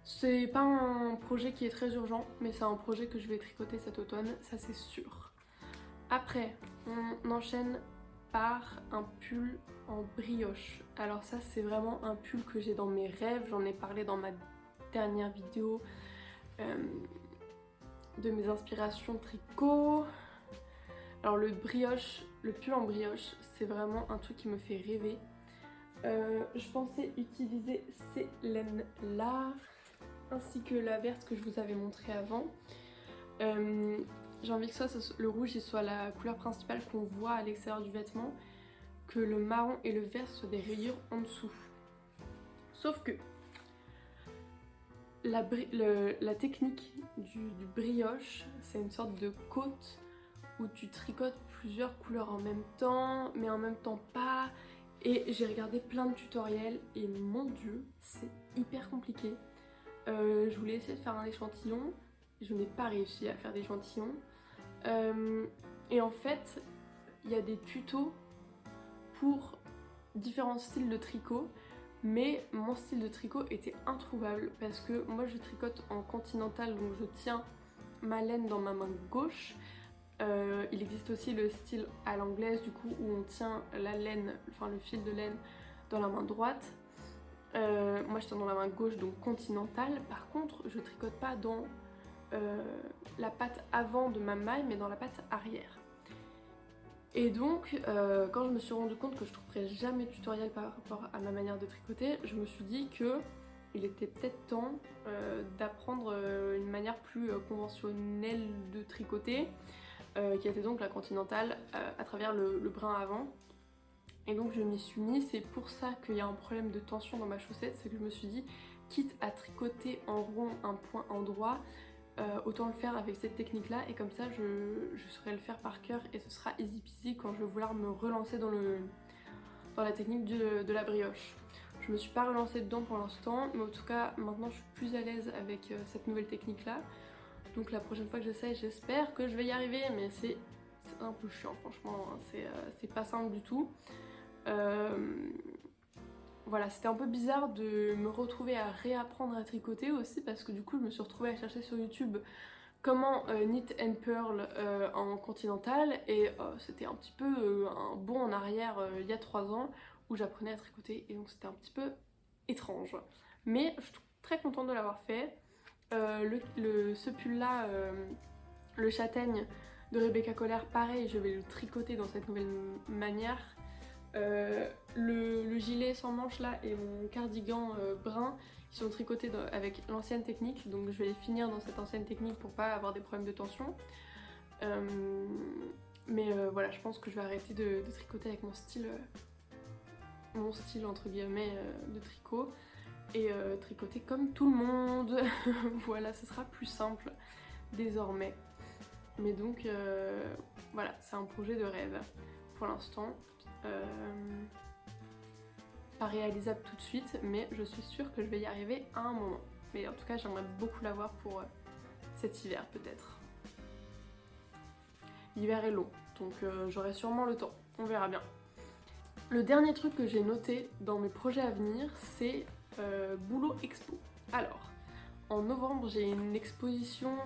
C'est pas un projet qui est très urgent, mais c'est un projet que je vais tricoter cet automne, ça c'est sûr. Après, on enchaîne par un pull en brioche. Alors ça c'est vraiment un pull que j'ai dans mes rêves, j'en ai parlé dans ma dernière vidéo de mes inspirations tricot. Alors le pull en brioche, c'est vraiment un truc qui me fait rêver. Je pensais utiliser ces laines là, ainsi que la verte que je vous avais montrée avant. J'ai envie que le rouge il soit la couleur principale qu'on voit à l'extérieur du vêtement, que le marron et le vert soient des rayures en dessous. Sauf que la technique du brioche, c'est une sorte de côte où tu tricotes plusieurs couleurs en même temps, mais en même temps pas. Et j'ai regardé plein de tutoriels et mon dieu, c'est hyper compliqué. Je voulais essayer de faire un échantillon, je n'ai pas réussi à faire d'échantillon. Et en fait, il y a des tutos pour différents styles de tricot, mais mon style de tricot était introuvable parce que moi je tricote en continental, donc je tiens ma laine dans ma main gauche. Il existe aussi le style à l'anglaise du coup où on tient la laine, enfin le fil de laine dans la main droite. Moi je tiens dans la main gauche, donc continentale. Par contre je tricote pas dans la patte avant de ma maille mais dans la patte arrière. Et donc quand je me suis rendu compte que je trouverais jamais de tutoriel par rapport à ma manière de tricoter, je me suis dit que il était peut-être temps d'apprendre une manière plus conventionnelle de tricoter, qui était donc la continentale à travers le brin avant. Et donc je m'y suis mis, c'est pour ça qu'il y a un problème de tension dans ma chaussette, c'est que je me suis dit, quitte à tricoter en rond un point endroit, autant le faire avec cette technique là, et comme ça je saurais le faire par cœur et ce sera easy peasy quand je vais vouloir me relancer dans la technique de la brioche. Je me suis pas relancée dedans pour l'instant, mais en tout cas maintenant je suis plus à l'aise avec cette nouvelle technique là. Donc la prochaine fois que j'essaye, j'espère que je vais y arriver, mais c'est un peu chiant franchement, c'est pas simple du tout. Voilà, c'était un peu bizarre de me retrouver à réapprendre à tricoter aussi parce que du coup je me suis retrouvée à chercher sur YouTube comment knit and purl en continental et c'était un petit peu un bond en arrière il y a 3 ans où j'apprenais à tricoter et donc c'était un petit peu étrange. Mais je suis très contente de l'avoir fait. Ce pull là, le châtaigne de Rebecca Coller, pareil, je vais le tricoter dans cette nouvelle manière. Le gilet sans manches là et mon cardigan brun qui sont tricotés avec l'ancienne technique, donc je vais les finir dans cette ancienne technique pour pas avoir des problèmes de tension. Mais voilà, je pense que je vais arrêter de tricoter avec mon style entre guillemets de tricot et tricoter comme tout le monde. Voilà, ce sera plus simple désormais. Mais donc voilà, c'est un projet de rêve pour l'instant. Pas réalisable tout de suite, mais je suis sûre que je vais y arriver à un moment. Mais en tout cas, j'aimerais beaucoup l'avoir pour cet hiver peut-être. L'hiver est long, donc j'aurai sûrement le temps, on verra bien. Le dernier truc que j'ai noté dans mes projets à venir, c'est Boulot Expo. Alors, en novembre, j'ai une exposition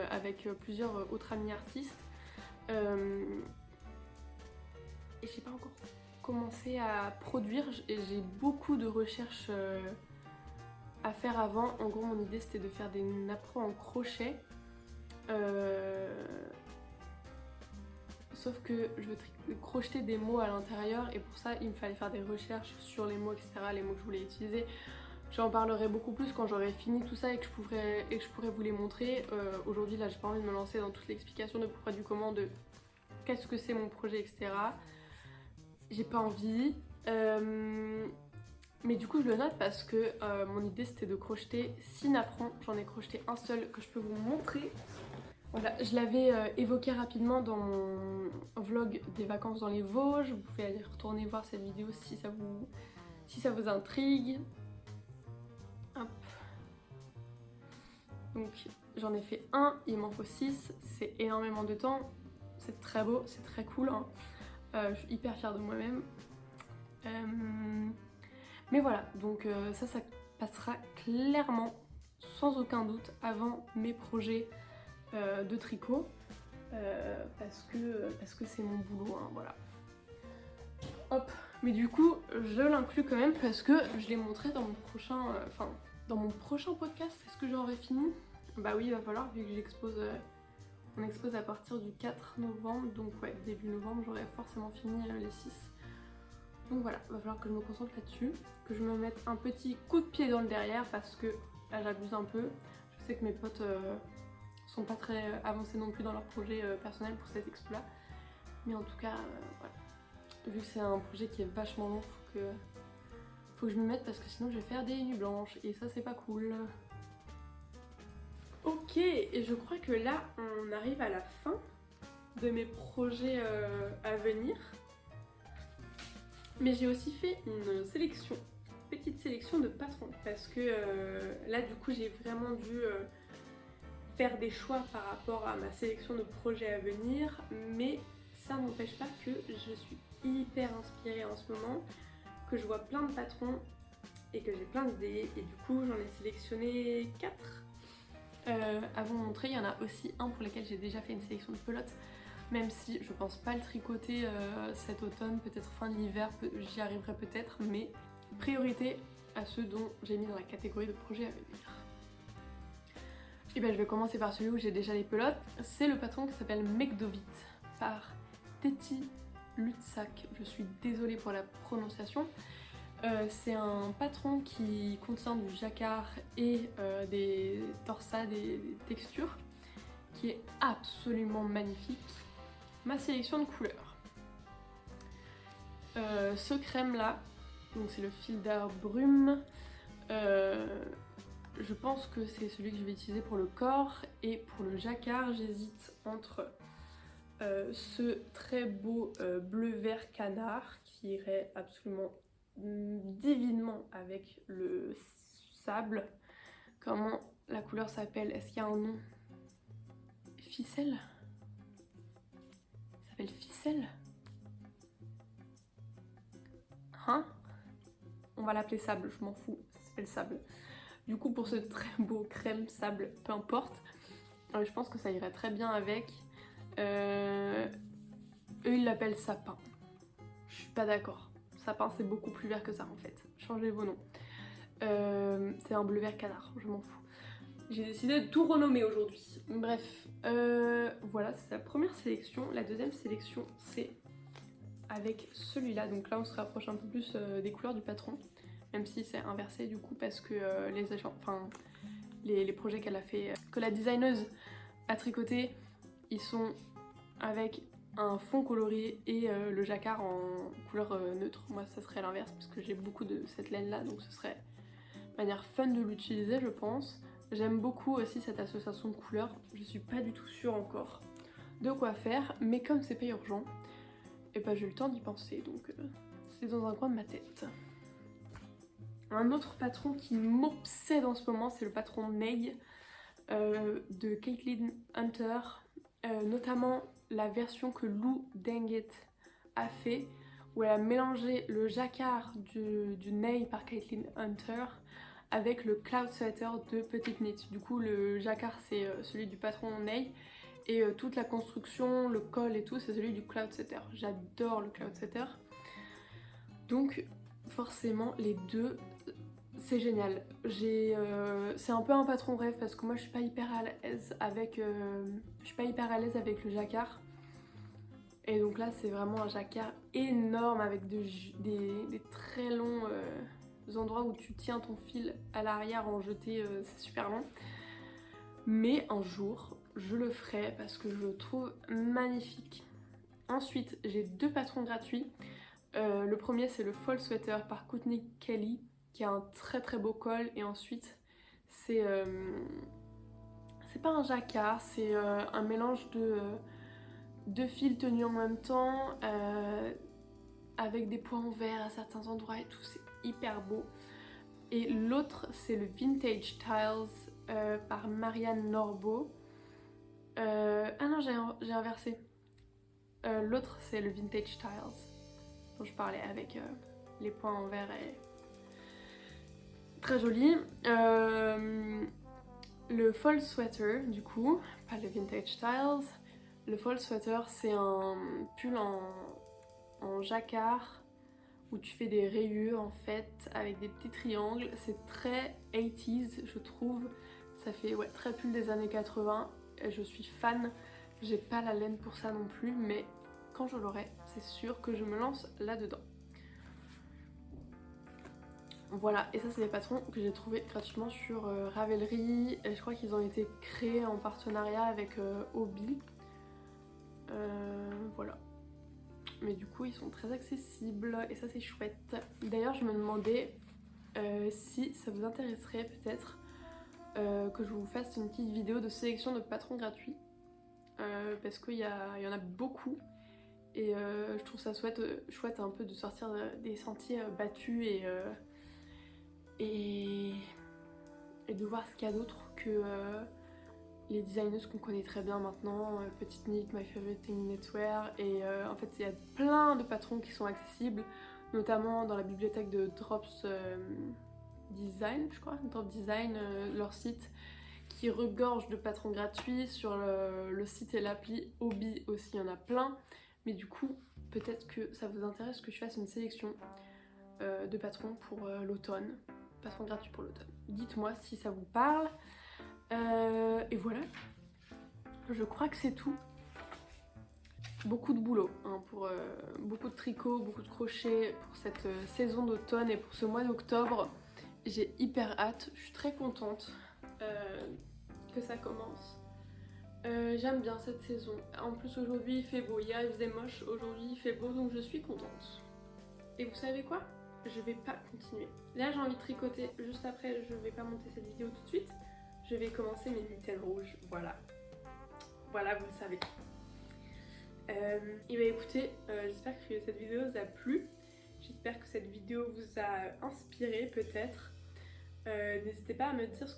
avec plusieurs autres amis artistes. Et j'ai pas encore commencé à produire, j'ai beaucoup de recherches à faire avant. En gros mon idée c'était de faire des napperons en crochet, sauf que je veux crocheter des mots à l'intérieur et pour ça il me fallait faire des recherches sur les mots etc, les mots que je voulais utiliser. J'en parlerai beaucoup plus quand j'aurai fini tout ça et que je pourrai vous les montrer. Aujourd'hui là j'ai pas envie de me lancer dans toute l'explication de pourquoi du comment, de qu'est-ce que c'est mon projet etc. J'ai pas envie, mais du coup je le note parce que mon idée c'était de crocheter 6 napperons. J'en ai crocheté un seul que je peux vous montrer. Voilà, je l'avais évoqué rapidement dans mon vlog des vacances dans les Vosges. Vous pouvez aller retourner voir cette vidéo si ça vous intrigue. Hop. Donc j'en ai fait un, il m'en faut 6, c'est énormément de temps. C'est très beau, c'est très cool, hein. Je suis hyper fière de moi-même. Mais voilà, donc ça passera clairement, sans aucun doute, avant mes projets de tricot. Parce que c'est mon boulot, hein, voilà. Hop, mais du coup, je l'inclus quand même parce que je l'ai montré dans mon prochain podcast. Est-ce que j'aurai fini? Bah oui, il va falloir, vu que on expose à partir du 4 novembre, donc ouais, début novembre, j'aurai forcément fini les 6. Donc voilà, il va falloir que je me concentre là-dessus, que je me mette un petit coup de pied dans le derrière parce que là j'abuse un peu. Je sais que mes potes sont pas très avancés non plus dans leur projet personnel pour cette expo là. Mais en tout cas, voilà. Vu que c'est un projet qui est vachement long, faut que je m'y mette parce que sinon je vais faire des nuits blanches et ça c'est pas cool. Ok, et je crois que là on arrive à la fin de mes projets à venir. Mais j'ai aussi fait une sélection petite sélection de patrons parce que là du coup j'ai vraiment dû faire des choix par rapport à ma sélection de projets à venir, mais ça n'empêche pas que je suis hyper inspirée en ce moment, que je vois plein de patrons et que j'ai plein d'idées et du coup j'en ai sélectionné 4. À vous montrer, il y en a aussi un pour lequel j'ai déjà fait une sélection de pelotes, même si je pense pas le tricoter cet automne, peut-être fin de l'hiver, j'y arriverai peut-être, mais priorité à ceux dont j'ai mis dans la catégorie de projets à venir. Et ben je vais commencer par celui où j'ai déjà les pelotes. C'est le patron qui s'appelle Mekdovit par Teti Lutsak. Je suis désolée pour la prononciation. C'est un patron qui contient du jacquard et des torsades et des textures qui est absolument magnifique. Ma sélection de couleurs. Ce crème là, donc c'est le fil d'art brume. Je pense que c'est celui que je vais utiliser pour le corps et pour le jacquard j'hésite entre ce très beau bleu-vert canard qui irait absolument divinement avec le sable. Comment la couleur s'appelle? Est-ce qu'il y a un nom? Ficelle? Ça s'appelle ficelle? Hein? On va l'appeler sable, je m'en fous, ça s'appelle sable. Du coup pour ce très beau crème sable, peu importe, je pense que ça irait très bien avec. Eux ils l'appellent sapin. Je suis pas d'accord. Sapin c'est beaucoup plus vert que ça en fait. Changez vos noms. C'est un bleu vert canard, je m'en fous. J'ai décidé de tout renommer aujourd'hui. Bref, voilà, c'est la première sélection. La deuxième sélection c'est avec celui-là. Donc là on se rapproche un peu plus des couleurs du patron. Même si c'est inversé du coup parce que les projets qu'elle a fait, que la designeuse a tricoté, ils sont avec un fond coloré et le jacquard en couleur neutre. Moi ça serait l'inverse parce que j'ai beaucoup de cette laine là, donc ce serait une manière fun de l'utiliser je pense. J'aime beaucoup aussi cette association de couleurs, je suis pas du tout sûre encore de quoi faire, mais comme c'est pas urgent, et ben j'ai eu le temps d'y penser, donc c'est dans un coin de ma tête. Un autre patron qui m'obsède en ce moment, c'est le patron May de Caitlin Hunter, notamment la version que Lou Dengit a fait, où elle a mélangé le jacquard du Ney par Caitlin Hunter avec le Cloud Sweater de Petite Knit. Du coup le jacquard c'est celui du patron Ney et toute la construction, le col et tout c'est celui du Cloud Sweater. J'adore le Cloud Sweater. Donc forcément les deux c'est génial. C'est un peu un patron rêve parce que moi je suis pas hyper à l'aise avec le jacquard. Et donc là c'est vraiment un jacquard énorme avec des très longs endroits où tu tiens ton fil à l'arrière en jeté, c'est super long. Mais un jour je le ferai parce que je le trouve magnifique. Ensuite j'ai deux patrons gratuits. Le premier c'est le Fall Sweater par Courtney Kelly qui a un très très beau col et ensuite c'est pas un jacquard, c'est un mélange de fils tenus en même temps avec des points verts à certains endroits et tout, c'est hyper beau. Et l'autre c'est le Vintage Tiles par Marianne Norbeau. Ah non j'ai inversé. L'autre c'est le Vintage Tiles dont je parlais avec les points en vert et très joli. Le Fall Sweater du coup, pas le Vintage Styles. Le Fall Sweater c'est un pull en jacquard où tu fais des rayures en fait avec des petits triangles. C'est très 80s je trouve. Ça fait ouais, très pull des années 80 et je suis fan. J'ai pas la laine pour ça non plus mais quand je l'aurai c'est sûr que je me lance là-dedans. Voilà, et ça c'est des patrons que j'ai trouvé gratuitement sur Ravelry et je crois qu'ils ont été créés en partenariat avec Hobby. Voilà. Mais du coup ils sont très accessibles et ça c'est chouette. D'ailleurs je me demandais si ça vous intéresserait peut-être que je vous fasse une petite vidéo de sélection de patrons gratuits. Parce qu'il y en a beaucoup et je trouve ça chouette un peu de sortir des sentiers battus et de voir ce qu'il y a d'autre que les designers qu'on connaît très bien maintenant, Petite Knit, My Favorite Thing in Knitwear, et en fait il y a plein de patrons qui sont accessibles, notamment dans la bibliothèque de Drops Design, je crois, Drop Design, leur site, qui regorge de patrons gratuits. Sur le site et l'appli Hobby aussi, il y en a plein, mais du coup peut-être que ça vous intéresse que je fasse une sélection de patrons pour l'automne, patrons gratuits pour l'automne. Dites-moi si ça vous parle. Et voilà, je crois que c'est tout. Beaucoup de boulot, hein, pour beaucoup de tricot, beaucoup de crochet pour cette saison d'automne et pour ce mois d'octobre. J'ai hyper hâte, je suis très contente que ça commence. J'aime bien cette saison. En plus aujourd'hui il fait beau, hier il faisait moche, aujourd'hui il fait beau, donc je suis contente. Et vous savez quoi? Je vais pas continuer. Là j'ai envie de tricoter, juste après je vais pas monter cette vidéo tout de suite. Je vais commencer mes mitaines rouges, voilà. Voilà, vous le savez. Et bah écoutez, j'espère que cette vidéo vous a plu. J'espère que cette vidéo vous a inspiré peut-être. N'hésitez pas à me dire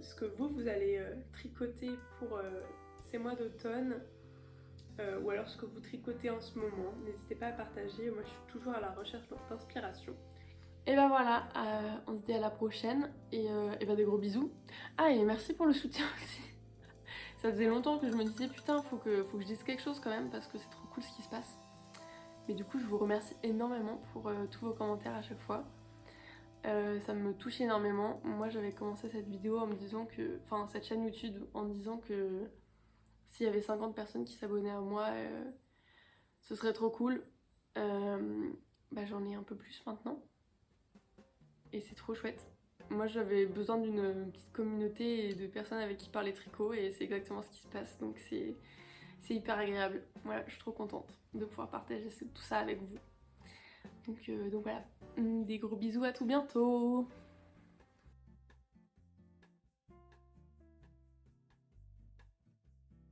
ce que vous allez tricoter pour ces mois d'automne. Ou alors ce que vous tricotez en ce moment. N'hésitez pas à partager, moi je suis toujours à la recherche d'inspiration. Et bah voilà, on se dit à la prochaine et bah des gros bisous. Ah et merci pour le soutien aussi. Ça faisait longtemps que je me disais putain faut que je dise quelque chose quand même parce que c'est trop cool ce qui se passe. Mais du coup je vous remercie énormément pour tous vos commentaires à chaque fois. Ça me touche énormément. Moi j'avais commencé cette vidéo en me disant que, enfin cette chaîne YouTube en me disant que s'il y avait 50 personnes qui s'abonnaient à moi, ce serait trop cool. Bah j'en ai un peu plus maintenant. Et c'est trop chouette. Moi j'avais besoin d'une petite communauté et de personnes avec qui parler tricot et c'est exactement ce qui se passe, donc c'est hyper agréable. Voilà, je suis trop contente de pouvoir partager tout ça avec vous. Donc voilà, des gros bisous, à tout bientôt.